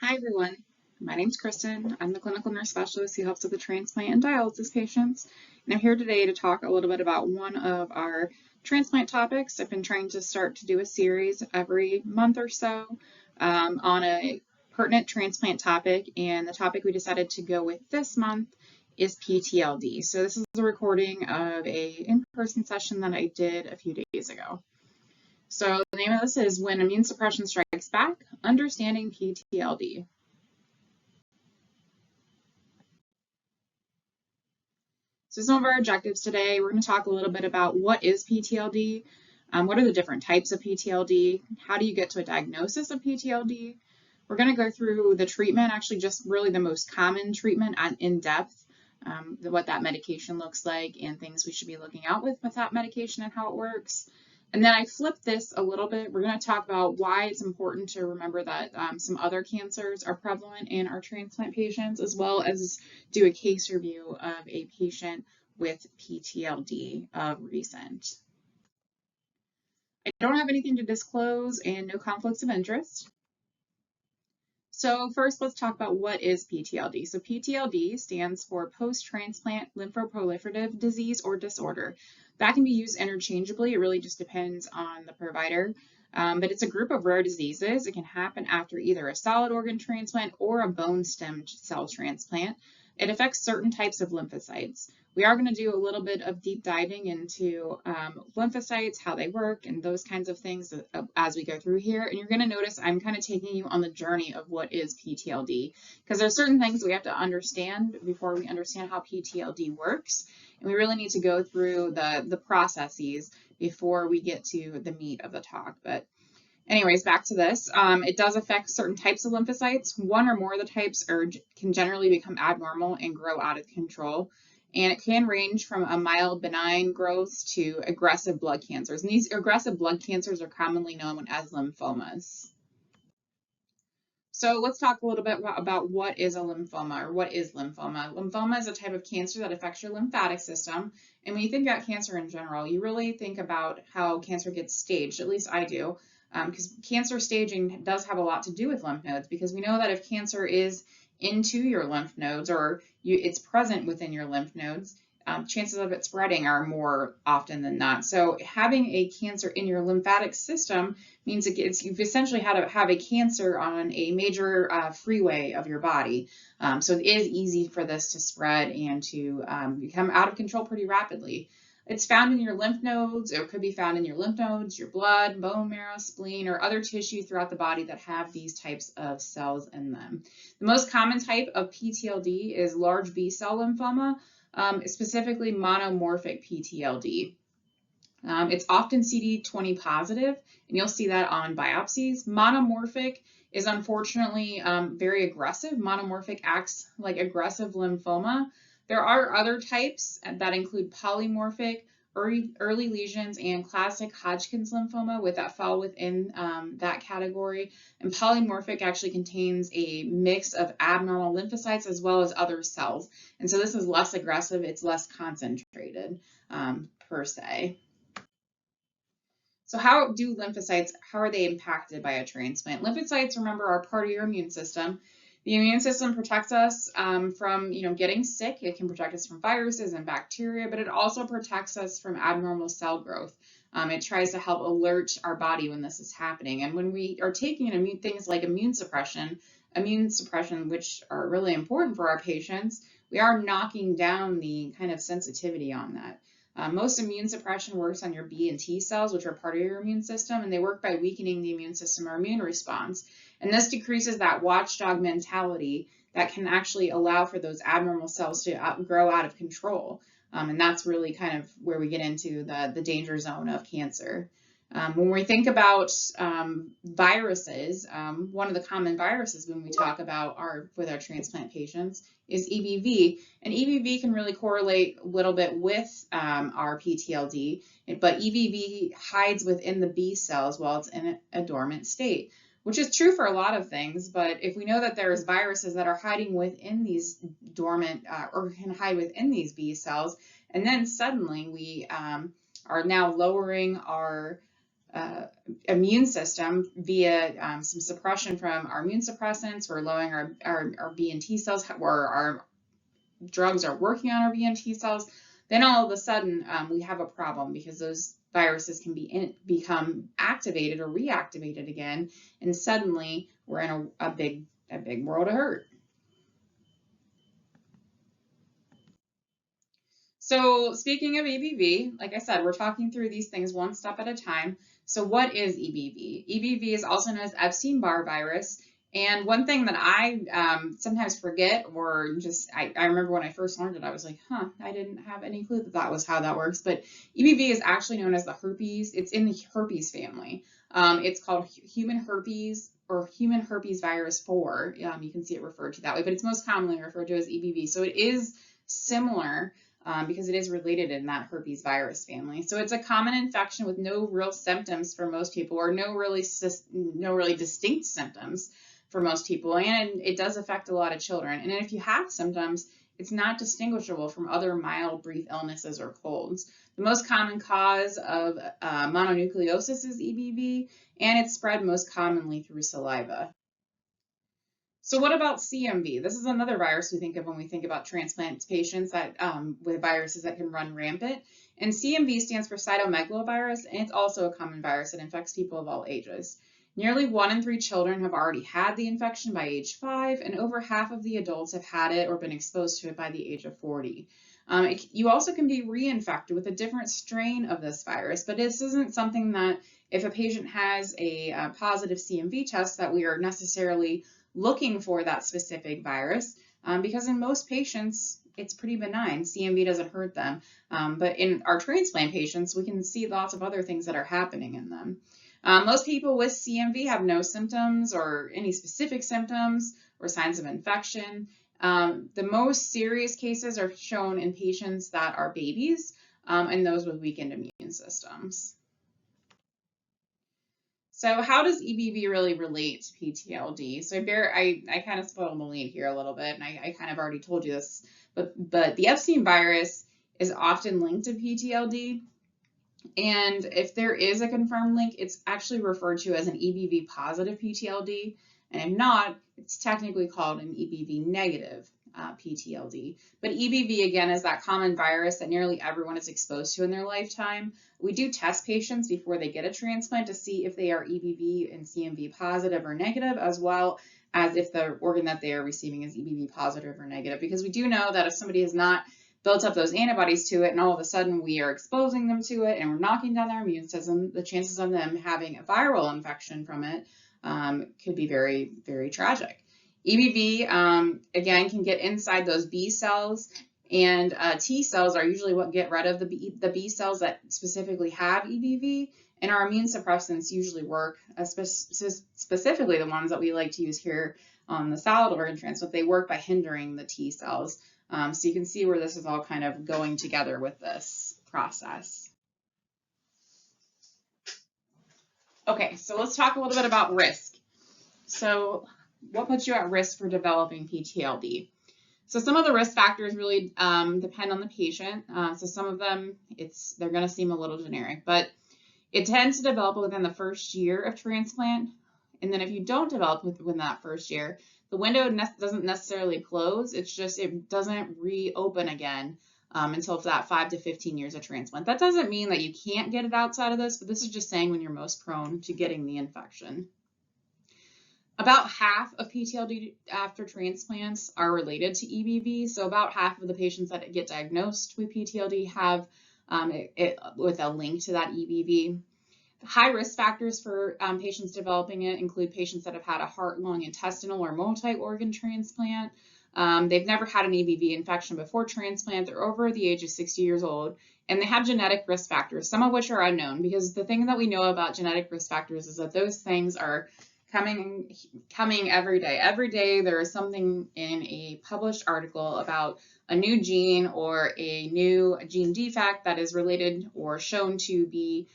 Hi everyone, my name's Kristen. I'm the clinical nurse specialist who helps with the transplant and dialysis patients. And I'm here today to talk a little bit about one of our transplant topics. I've been trying to start to do a series every month or so on a pertinent transplant topic. And the topic we decided to go with this month is PTLD. So this is a recording of a in-person session that I did a few days ago. So the name of this is When Immune Suppression Strikes Back, Understanding PTLD. So some of our objectives today, we're going to talk a little bit about what is PTLD, what are the different types of PTLD, how do you get to a diagnosis of PTLD. We're going to go through the treatment, actually just really the most common treatment in depth, what that medication looks like and things we should be looking out with that medication and how it works. And then I flipped this a little bit. We're going to talk about why it's important to remember that some other cancers are prevalent in our transplant patients, as well as do a case review of a patient with PTLD of recent. I don't have anything to disclose and no conflicts of interest. So first, let's talk about what is PTLD. So PTLD stands for post-transplant lymphoproliferative disease or disorder. That can be used interchangeably. It really just depends on the provider. But it's a group of rare diseases. It can happen after either a solid organ transplant or a bone stem cell transplant. It affects certain types of lymphocytes. We are going to do a little bit of deep diving into lymphocytes, how they work, and those kinds of things as we go through here. And you're going to notice I'm kind of taking you on the journey of what is PTLD, because there are certain things we have to understand before we understand how PTLD works. And we really need to go through the processes before we get to the meat of the talk. But anyways, back to this. It does affect certain types of lymphocytes. One or more of the types can generally become abnormal and grow out of control. And it can range from a mild benign growth to aggressive blood cancers. And these aggressive blood cancers are commonly known as lymphomas. So let's talk a little bit about what is a lymphoma, or what is lymphoma. Lymphoma is a type of cancer that affects your lymphatic system. And when you think about cancer in general, you really think about how cancer gets staged, at least I do, because cancer staging does have a lot to do with lymph nodes, because we know that if cancer is into your lymph nodes or it's present within your lymph nodes, chances of it spreading are more often than not. So having a cancer in your lymphatic system means you've essentially had to have a cancer on a major freeway of your body. So it is easy for this to spread and to become out of control pretty rapidly. It's found in your lymph nodes, or it could be found in your lymph nodes, your blood, bone marrow, spleen, or other tissue throughout the body that have these types of cells in them. The most common type of PTLD is large B-cell lymphoma, specifically monomorphic PTLD. It's often CD20 positive, and you'll see that on biopsies. Monomorphic is unfortunately very aggressive. Monomorphic acts like aggressive lymphoma. There are other types that include polymorphic, early lesions, and classic Hodgkin's lymphoma that fall within that category. And polymorphic actually contains a mix of abnormal lymphocytes as well as other cells. And so this is less aggressive, it's less concentrated per se. So how do lymphocytes, how are they impacted by a transplant? Lymphocytes, remember, are part of your immune system. The immune system protects us from getting sick. It can protect us from viruses and bacteria, but it also protects us from abnormal cell growth. It tries to help alert our body when this is happening. And when we are taking things like immune suppression, which are really important for our patients, we are knocking down the kind of sensitivity on that. Most immune suppression works on your B and T cells, which are part of your immune system, and they work by weakening the immune system or immune response. And this decreases that watchdog mentality that can actually allow for those abnormal cells to grow out of control. And that's really kind of where we get into the danger zone of cancer. When we think about viruses, one of the common viruses when we talk about with our transplant patients is EBV. And EBV can really correlate a little bit with our PTLD, but EBV hides within the B cells while it's in a dormant state, which is true for a lot of things. But if we know that there's viruses that are hiding within these dormant or can hide within these B cells, and then suddenly we are now lowering our immune system via some suppression from our immune suppressants. We're lowering our B and T cells, or our drugs are working on our B and T cells. Then all of a sudden we have a problem because those viruses can become activated or reactivated again, and suddenly we're in a big world of hurt. So speaking of EBV, like I said, we're talking through these things one step at a time. So what is EBV? EBV is also known as Epstein-Barr virus. And one thing that I sometimes forget, or just I remember when I first learned it, I was like, I didn't have any clue that that was how that works. But EBV is actually known as the herpes. It's in the herpes family. It's called human herpes or human herpes virus 4. You can see it referred to that way, but it's most commonly referred to as EBV. So it is similar because it is related in that herpes virus family. So it's a common infection with no real symptoms for most people, or no really distinct symptoms for most people, and it does affect a lot of children. And if you have symptoms, it's not distinguishable from other mild brief illnesses or colds. The most common cause of mononucleosis is EBV, and it's spread most commonly through saliva. So what about CMV? This is another virus we think of when we think about transplant patients that with viruses that can run rampant. And CMV stands for cytomegalovirus, and it's also a common virus that infects people of all ages. Nearly 1 in 3 children have already had the infection by age 5, and over half of the adults have had it or been exposed to it by the age of 40. You also can be reinfected with a different strain of this virus, but this isn't something that if a patient has a positive CMV test that we are necessarily looking for that specific virus, because in most patients, it's pretty benign. CMV doesn't hurt them. But in our transplant patients, we can see lots of other things that are happening in them. Most people with CMV have no symptoms or any specific symptoms or signs of infection. The most serious cases are shown in patients that are babies and those with weakened immune systems. So how does EBV really relate to PTLD? So I kind of spoiled the lead here a little bit, and I kind of already told you this, but the Epstein virus is often linked to PTLD. And if there is a confirmed link, it's actually referred to as an EBV positive PTLD. And if not, it's technically called an EBV negative PTLD. But EBV, again, is that common virus that nearly everyone is exposed to in their lifetime. We do test patients before they get a transplant to see if they are EBV and CMV positive or negative, as well as if the organ that they are receiving is EBV positive or negative. Because we do know that if somebody has not built up those antibodies to it, and all of a sudden we are exposing them to it and we're knocking down their immune system, the chances of them having a viral infection from it could be very, very tragic. EBV, again, can get inside those B cells, and T cells are usually what get rid of the B cells that specifically have EBV, and our immune suppressants usually work, specifically the ones that we like to use here on the solid organ transplant. They work by hindering the T cells. So you can see where this is all kind of going together with this process. Okay, so let's talk a little bit about risk. So what puts you at risk for developing PTLD? So some of the risk factors really depend on the patient. So some of them, they're going to seem a little generic, but it tends to develop within the first year of transplant. And then if you don't develop within that first year, the window doesn't necessarily close. It's just it doesn't reopen again until that 5 to 15 years of transplant. That doesn't mean that you can't get it outside of this, but this is just saying when you're most prone to getting the infection. About half of PTLD after transplants are related to EBV. So about half of the patients that get diagnosed with PTLD have it with a link to that EBV. High risk factors for patients developing it include patients that have had a heart, lung, intestinal, or multi-organ transplant. They've never had an EBV infection before transplant. They're over the age of 60 years old, and they have genetic risk factors, some of which are unknown, because the thing that we know about genetic risk factors is that those things are coming every day. Every day there is something in a published article about a new gene or a new gene defect that is related or shown to be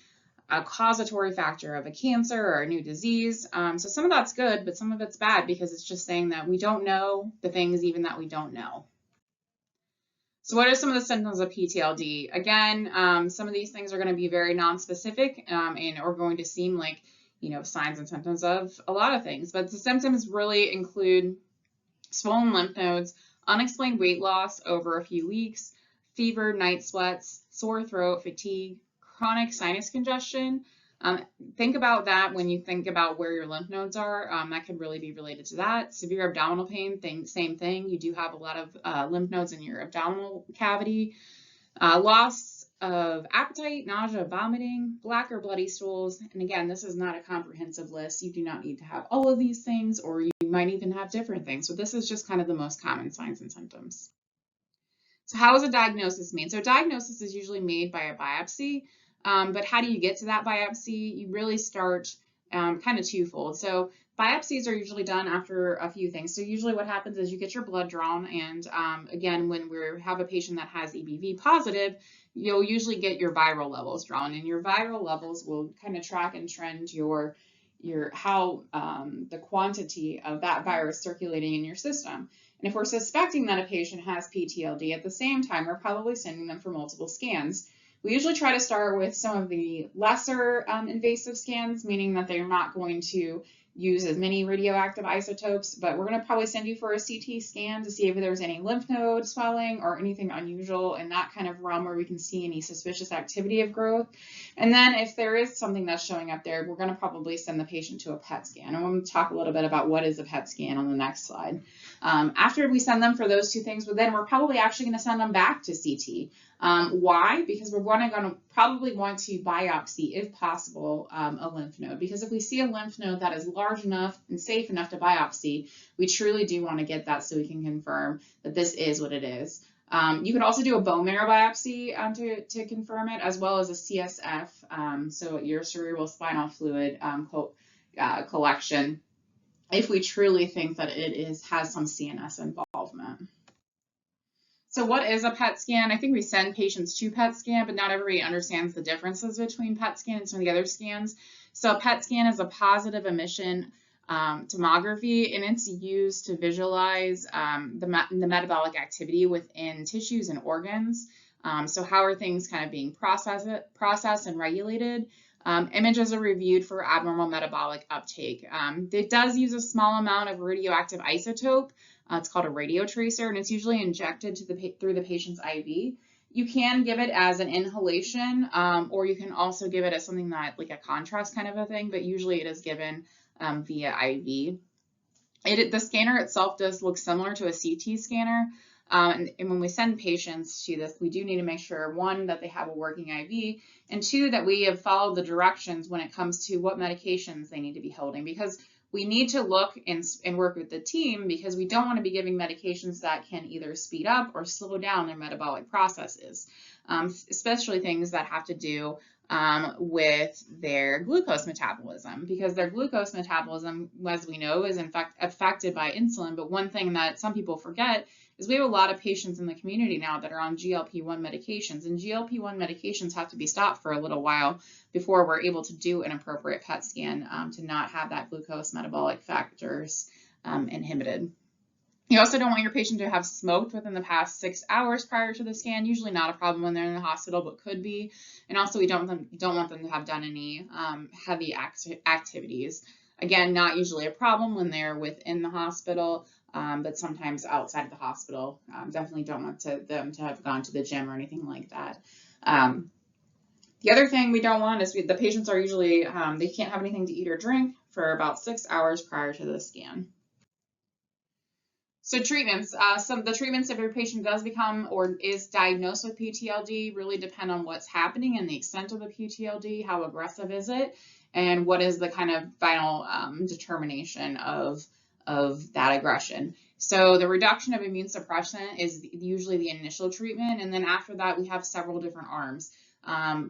a causatory factor of a cancer or a new disease. So some of that's good, but some of it's bad because it's just saying that we don't know the things even that we don't know. So what are some of the symptoms of PTLD? Again, some of these things are going to be very non-specific and are going to seem like, signs and symptoms of a lot of things. But the symptoms really include swollen lymph nodes, unexplained weight loss over a few weeks, fever, night sweats, sore throat, fatigue, chronic sinus congestion. Think about that when you think about where your lymph nodes are. That could really be related to that. Severe abdominal pain, same thing. You do have a lot of lymph nodes in your abdominal cavity. Loss of appetite, nausea, vomiting, black or bloody stools. And again, this is not a comprehensive list. You do not need to have all of these things, or you might even have different things. So this is just kind of the most common signs and symptoms. So how is a diagnosis made? So diagnosis is usually made by a biopsy, but how do you get to that biopsy? You really start kind of twofold. So biopsies are usually done after a few things. So usually what happens is you get your blood drawn, and again, when we have a patient that has EBV positive, you'll usually get your viral levels drawn, and your viral levels will kind of track and trend your how the quantity of that virus circulating in your system. And if we're suspecting that a patient has PTLD, at the same time, we're probably sending them for multiple scans. We usually try to start with some of the lesser invasive scans, meaning that they're not going to use as many radioactive isotopes, but we're going to probably send you for a CT scan to see if there's any lymph node swelling or anything unusual in that kind of realm where we can see any suspicious activity of growth. And then if there is something that's showing up there, we're going to probably send the patient to a PET scan. And I'm going to talk a little bit about what is a PET scan on the next slide. After we send them for those two things, then we're probably actually going to send them back to CT. Why? Because we're going to probably want to biopsy, if possible, a lymph node. Because if we see a lymph node that is large enough and safe enough to biopsy, we truly do want to get that so we can confirm that this is what it is. You can also do a bone marrow biopsy to confirm it, as well as a CSF, so your cerebrospinal fluid collection, if we truly think that it has some CNS involvement. So what is a PET scan? I think we send patients to PET scan, but not everybody understands the differences between PET scan and some of the other scans. So a PET scan is a positive emission tomography, and it's used to visualize the metabolic activity within tissues and organs. So how are things kind of being processed and regulated? Images are reviewed for abnormal metabolic uptake. It does use a small amount of radioactive isotope. It's called a radiotracer, and it's usually injected through the patient's IV. You can give it as an inhalation, or you can also give it as something that, like a contrast kind of a thing, but usually it is given via IV. The scanner itself does look similar to a CT scanner, and when we send patients to this, we do need to make sure, one, that they have a working IV, and two, that we have followed the directions when it comes to what medications they need to be holding, because we need to look and work with the team, because we don't want to be giving medications that can either speed up or slow down their metabolic processes, especially things that have to do with their glucose metabolism, because their glucose metabolism, as we know, is in fact affected by insulin. But one thing that some people forget is we have a lot of patients in the community now that are on GLP-1 medications, and GLP-1 medications have to be stopped for a little while before we're able to do an appropriate PET scan to not have that glucose metabolic factors inhibited. You also don't want your patient to have smoked within the past 6 hours prior to the scan. Usually not a problem when they're in the hospital, but could be. And also we don't want them to have done any heavy activities. Again, not usually a problem when they're within the hospital, but sometimes outside of the hospital. Definitely don't want them to have gone to the gym or anything like that. The other thing we don't want is the patients are usually, they can't have anything to eat or drink for about 6 hours prior to the scan. So treatments, the treatments if your patient does become or is diagnosed with PTLD really depend on what's happening and the extent of the PTLD, how aggressive is it, and what is the kind of final determination of that aggression. So the reduction of immune suppression is usually the initial treatment, and then after that we have several different arms.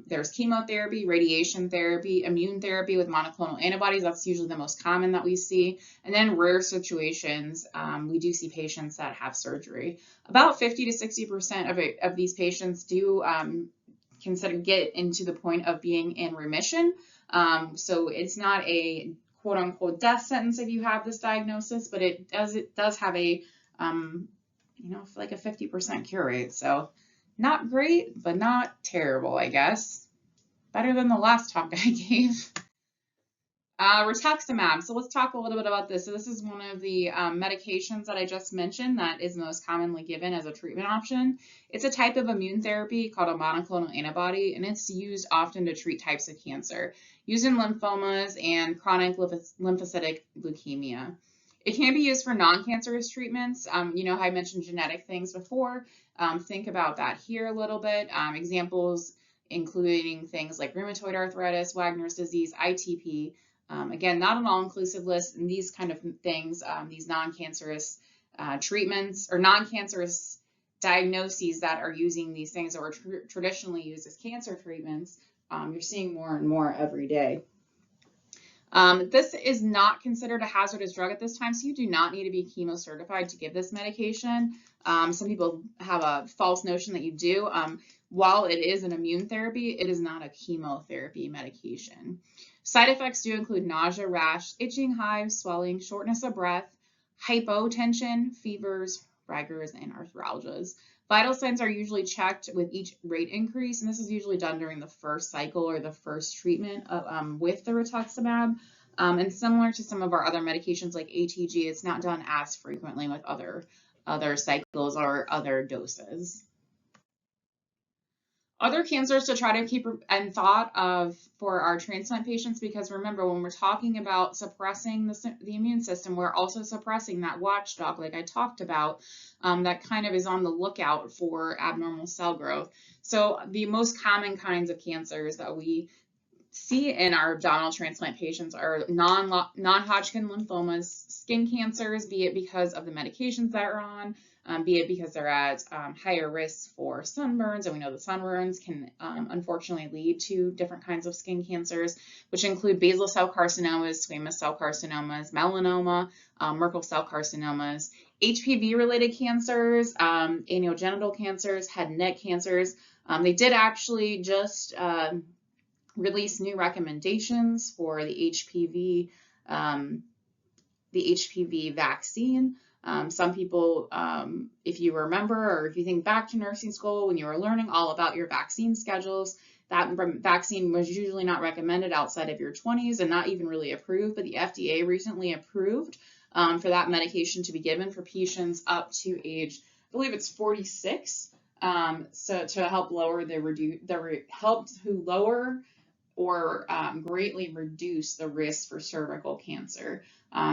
There's chemotherapy, radiation therapy, immune therapy with monoclonal antibodies. That's usually the most common that we see. And then rare situations, we do see patients that have surgery. About 50 to 60% of these patients do get into the point of being in remission. So it's not a quote-unquote death sentence if you have this diagnosis, but it does have a like a 50% cure rate. So not great, but not terrible, I guess. Better than the last talk I gave. Rituximab. So let's talk a little bit about this. So this is one of the medications that I just mentioned that is most commonly given as a treatment option. It's a type of immune therapy called a monoclonal antibody, and it's used often to treat types of cancer, used in lymphomas and chronic lymphocytic leukemia. It can be used for non-cancerous treatments. How I mentioned genetic things before. Think about that here a little bit. Examples including things like rheumatoid arthritis, Wagner's disease, ITP. Again, not an all-inclusive list, and these kind of things, these non-cancerous treatments or non-cancerous diagnoses that are using these things that were traditionally used as cancer treatments, you're seeing more and more every day. This is not considered a hazardous drug at this time, so you do not need to be chemo certified to give this medication. Some people have a false notion that you do. While it is an immune therapy, it is not a chemotherapy medication. Side effects do include nausea, rash, itching, hives, swelling, shortness of breath, hypotension, fevers, rigors, and arthralgias. Vital signs are usually checked with each rate increase, and this is usually done during the first cycle or the first treatment with the rituximab. And similar to some of our other medications like ATG, it's not done as frequently with other cycles or other doses. Other cancers to try to keep in thought of for our transplant patients, because remember, when we're talking about suppressing the immune system, we're also suppressing that watchdog, like I talked about, that kind of is on the lookout for abnormal cell growth. So the most common kinds of cancers that we see in our abdominal transplant patients are non-Hodgkin lymphomas, skin cancers, be it because of the medications that are on, be it because they're at higher risk for sunburns, and we know that sunburns can unfortunately lead to different kinds of skin cancers, which include basal cell carcinomas, squamous cell carcinomas, melanoma, Merkel cell carcinomas, HPV-related cancers, anogenital cancers, head and neck cancers. They did actually just release new recommendations for the HPV vaccine. Some people, if you remember, or if you think back to nursing school when you were learning all about your vaccine schedules, that vaccine was usually not recommended outside of your 20s and not even really approved, but the FDA recently approved for that medication to be given for patients up to age, I believe it's 46, so to help lower lower or greatly reduce the risk for cervical cancer.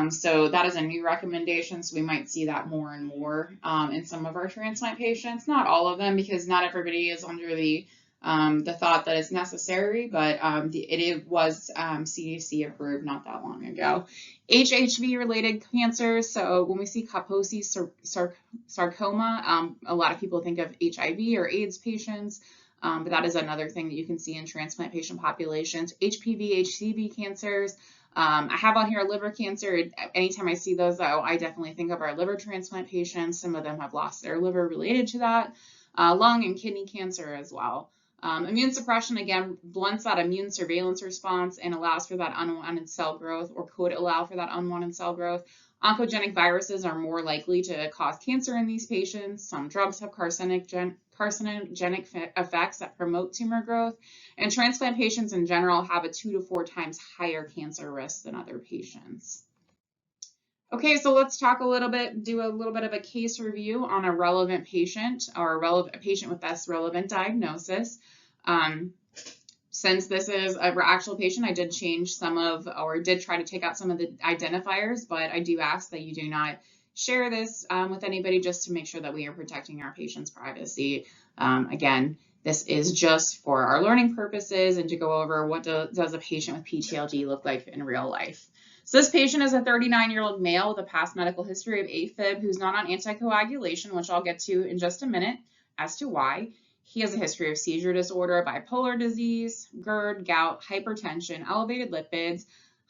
So that is a new recommendation, so we might see that more and more in some of our transplant patients. Not all of them, because not everybody is under the thought that it's necessary, but it was CDC approved not that long ago. HHV-related cancers, so when we see Kaposi sarcoma, a lot of people think of HIV or AIDS patients. But that is another thing that you can see in transplant patient populations. HPV, HCV cancers. I have on here liver cancer. Anytime I see those, though, I definitely think of our liver transplant patients. Some of them have lost their liver related to that. Lung and kidney cancer as well. Immune suppression, again, blunts that immune surveillance response and allows for that unwanted cell growth, or could allow for that unwanted cell growth. Oncogenic viruses are more likely to cause cancer in these patients. Some drugs have carcinogenic effects that promote tumor growth, and transplant patients in general have a 2 to 4 times higher cancer risk than other patients. Okay, so let's talk do a little bit of a case review on a relevant patient, or a patient with this relevant diagnosis. Since this is an actual patient, I did did try to take out some of the identifiers, but I do ask that you do not share this with anybody, just to make sure that we are protecting our patient's privacy. Again, this is just for our learning purposes and to go over what does a patient with PTLD look like in real life. So this patient is a 39-year-old male with a past medical history of AFib who's not on anticoagulation, which I'll get to in just a minute as to why. He has a history of seizure disorder, bipolar disease, GERD, gout, hypertension, elevated lipids,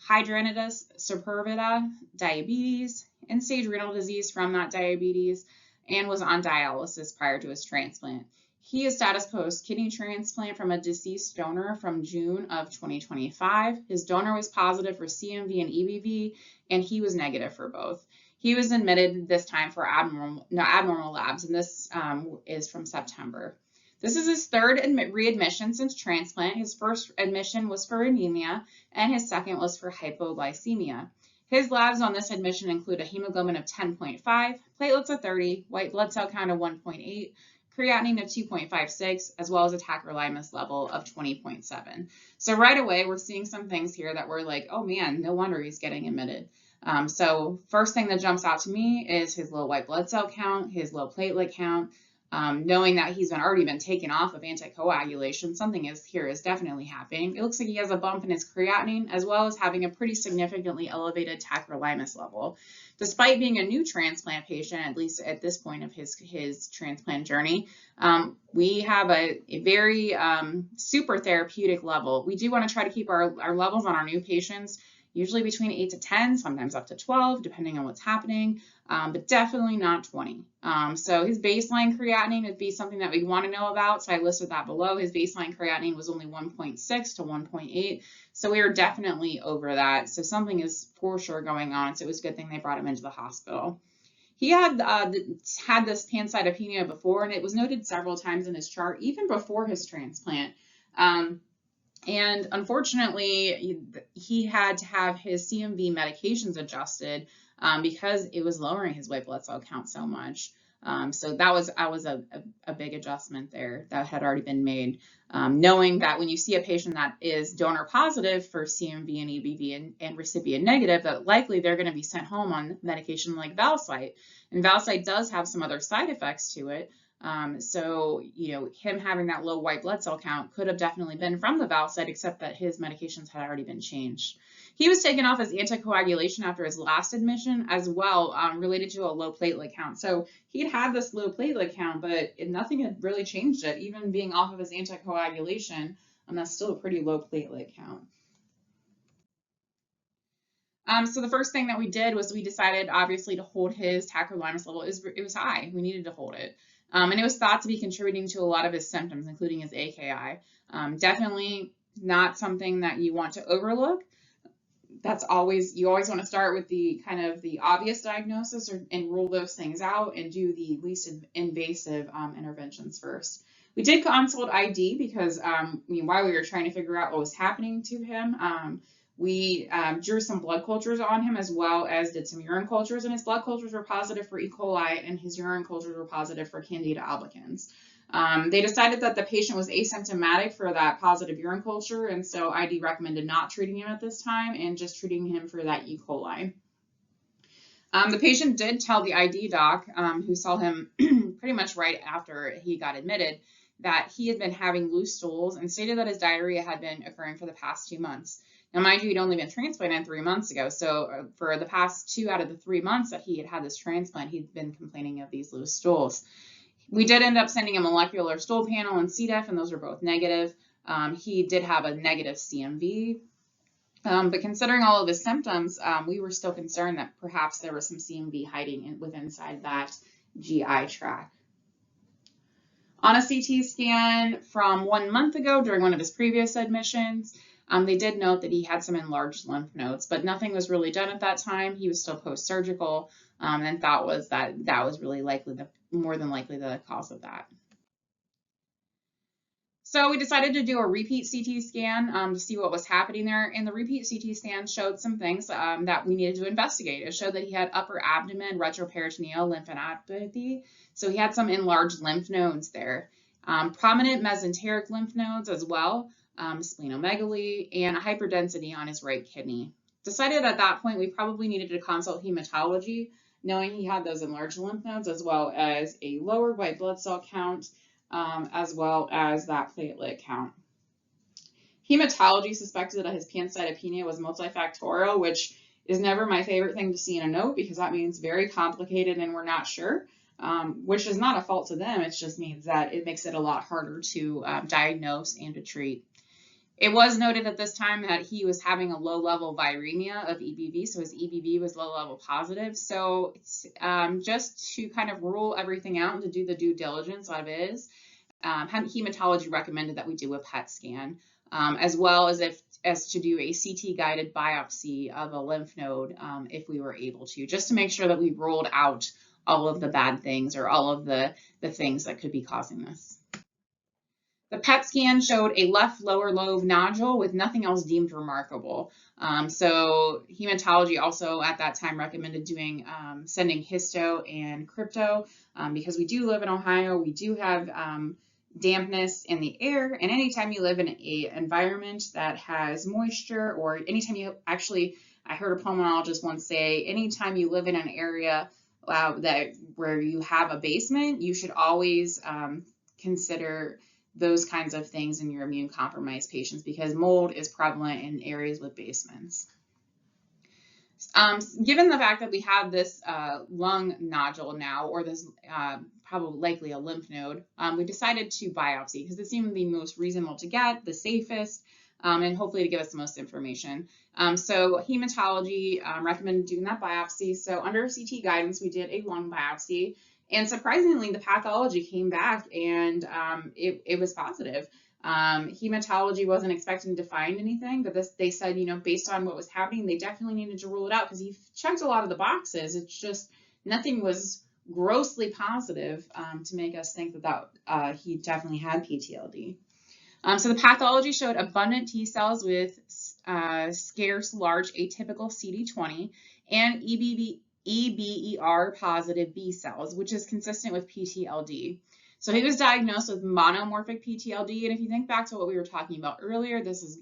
hidradenitis suppurativa, diabetes, end-stage renal disease from that diabetes, and was on dialysis prior to his transplant. He is status post kidney transplant from a deceased donor from June of 2025. His donor was positive for CMV and EBV, and he was negative for both. He was admitted this time for abnormal labs, and this is from September. This is his third readmission since transplant. His first admission was for anemia, and his second was for hypoglycemia. His labs on this admission include a hemoglobin of 10.5, platelets of 30, white blood cell count of 1.8, creatinine of 2.56, as well as a tacrolimus level of 20.7. So right away, we're seeing some things here that we're like, oh man, no wonder he's getting admitted. So first thing that jumps out to me is his low white blood cell count, his low platelet count. Knowing that he's already been taken off of anticoagulation, something is definitely happening. It looks like he has a bump in his creatinine, as well as having a pretty significantly elevated tacrolimus level. Despite being a new transplant patient, at least at this point of his transplant journey, we have a very super therapeutic level. We do want to try to keep our levels on our new patients usually between 8 to 10, sometimes up to 12, depending on what's happening, but definitely not 20. So his baseline creatinine would be something that we want to know about. So I listed that below. His baseline creatinine was only 1.6 to 1.8. So we are definitely over that. So something is for sure going on. So it was a good thing they brought him into the hospital. He had had this pancytopenia before, and it was noted several times in his chart, even before his transplant. And unfortunately, he had to have his CMV medications adjusted because it was lowering his white blood cell count so much. So that was a big adjustment there that had already been made. Knowing that when you see a patient that is donor positive for CMV and EBV and recipient negative, that likely they're going to be sent home on medication like Valsite. And Valsite does have some other side effects to it. So, him having that low white blood cell count could have definitely been from the Valsite, except that his medications had already been changed. He was taken off as anticoagulation after his last admission as well, related to a low platelet count. So he'd had this low platelet count, but nothing had really changed it. Even being off of his anticoagulation, that's still a pretty low platelet count. So the first thing that we did was we decided, obviously, to hold his tacrolimus level. It was high. We needed to hold it. And it was thought to be contributing to a lot of his symptoms, including his AKI. Definitely not something that you want to overlook. You always want to start with the kind of the obvious diagnosis and rule those things out and do the least invasive interventions first. We did consult ID because while we were trying to figure out what was happening to him, we drew some blood cultures on him as well as did some urine cultures, and his blood cultures were positive for E. coli and his urine cultures were positive for Candida albicans. They decided that the patient was asymptomatic for that positive urine culture, and so ID recommended not treating him at this time and just treating him for that E. coli. The patient did tell the ID doc, who saw him pretty much right after he got admitted, that he had been having loose stools and stated that his diarrhea had been occurring for the past 2 months. Now, mind you, he'd only been transplanted 3 months ago, so for the past 2 out of the 3 months that he had had this transplant, he'd been complaining of these loose stools. We did end up sending a molecular stool panel and C. diff, and those were both negative. He did have a negative CMV, but considering all of his symptoms, we were still concerned that perhaps there was some CMV hiding inside that GI tract. On a CT scan from 1 month ago during one of his previous admissions, they did note that he had some enlarged lymph nodes, but nothing was really done at that time. He was still post-surgical, and thought was that was really more than likely the cause of that. So we decided to do a repeat CT scan to see what was happening there, and the repeat CT scan showed some things that we needed to investigate. It showed that he had upper abdomen retroperitoneal lymphadenopathy, so he had some enlarged lymph nodes there. Prominent mesenteric lymph nodes as well, splenomegaly, and a hyperdensity on his right kidney. Decided at that point we probably needed to consult hematology, knowing he had those enlarged lymph nodes as well as a lower white blood cell count, as well as that platelet count. Hematology suspected that his pancytopenia was multifactorial, which is never my favorite thing to see in a note because that means very complicated and we're not sure, which is not a fault to them. It just means that it makes it a lot harder to diagnose and to treat. It was noted at this time that he was having a low-level viremia of EBV, so his EBV was low-level positive. So just to kind of rule everything out and to do the due diligence of it, hematology recommended that we do a PET scan, as well as if as to do a CT guided biopsy of a lymph node if we were able to, just to make sure that we ruled out all of the bad things or all of the things that could be causing this. The PET scan showed a left lower lobe nodule with nothing else deemed remarkable. So hematology also at that time recommended doing sending histo and crypto because we do live in Ohio. We do have dampness in the air, and anytime you live in an environment that has moisture, or anytime you actually, I heard a pulmonologist once say, anytime you live in an area where you have a basement, you should always consider those kinds of things in your immune compromised patients because mold is prevalent in areas with basements. Given the fact that we have this lung nodule now, or this probably likely a lymph node, we decided to biopsy because it seemed the most reasonable to get, the safest, and hopefully to give us the most information. So hematology recommended doing that biopsy. So under CT guidance, we did a lung biopsy. And surprisingly, the pathology came back and it was positive. Hematology wasn't expecting to find anything, but they said, you know, based on what was happening, they definitely needed to rule it out because he checked a lot of the boxes. It's just nothing was grossly positive to make us think that he definitely had PTLD. So the pathology showed abundant T cells with scarce large atypical CD20 and EBER positive B cells, which is consistent with PTLD. So he was diagnosed with monomorphic PTLD, and if you think back to what we were talking about earlier, this is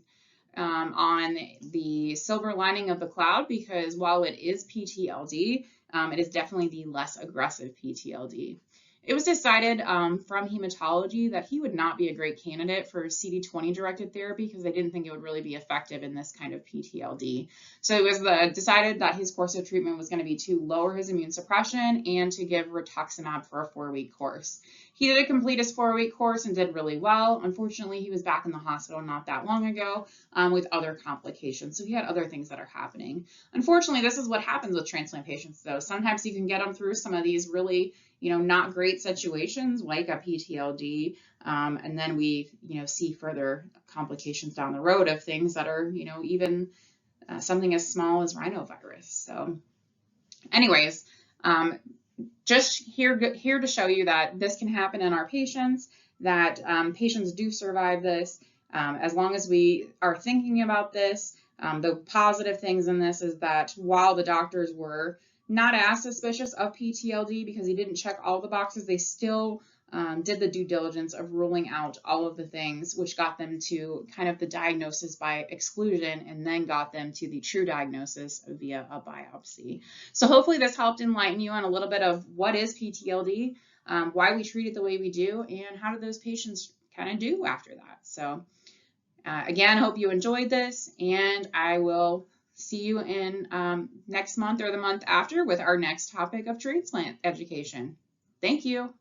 on the silver lining of the cloud, because while it is PTLD, it is definitely the less aggressive PTLD. It was decided from hematology that he would not be a great candidate for CD20 directed therapy because they didn't think it would really be effective in this kind of PTLD. So it was decided that his course of treatment was going to be to lower his immune suppression and to give rituximab for a 4-week course. He did complete his 4-week course and did really well. Unfortunately, he was back in the hospital not that long ago with other complications. So he had other things that are happening. Unfortunately, this is what happens with transplant patients, though. Sometimes you can get them through some of these really, not great situations like a PTLD, and then we, see further complications down the road of things that are, even something as small as rhinovirus. So, anyways, just here to show you that this can happen in our patients, that patients do survive this as long as we are thinking about this. The positive things in this is that while the doctors were not as suspicious of PTLD because he didn't check all the boxes, they still did the due diligence of ruling out all of the things, which got them to kind of the diagnosis by exclusion and then got them to the true diagnosis via a biopsy. So hopefully this helped enlighten you on a little bit of what is PTLD, why we treat it the way we do, and how do those patients kind of do after that. So again, hope you enjoyed this, and I will see you in next month or the month after with our next topic of transplant education. Thank you.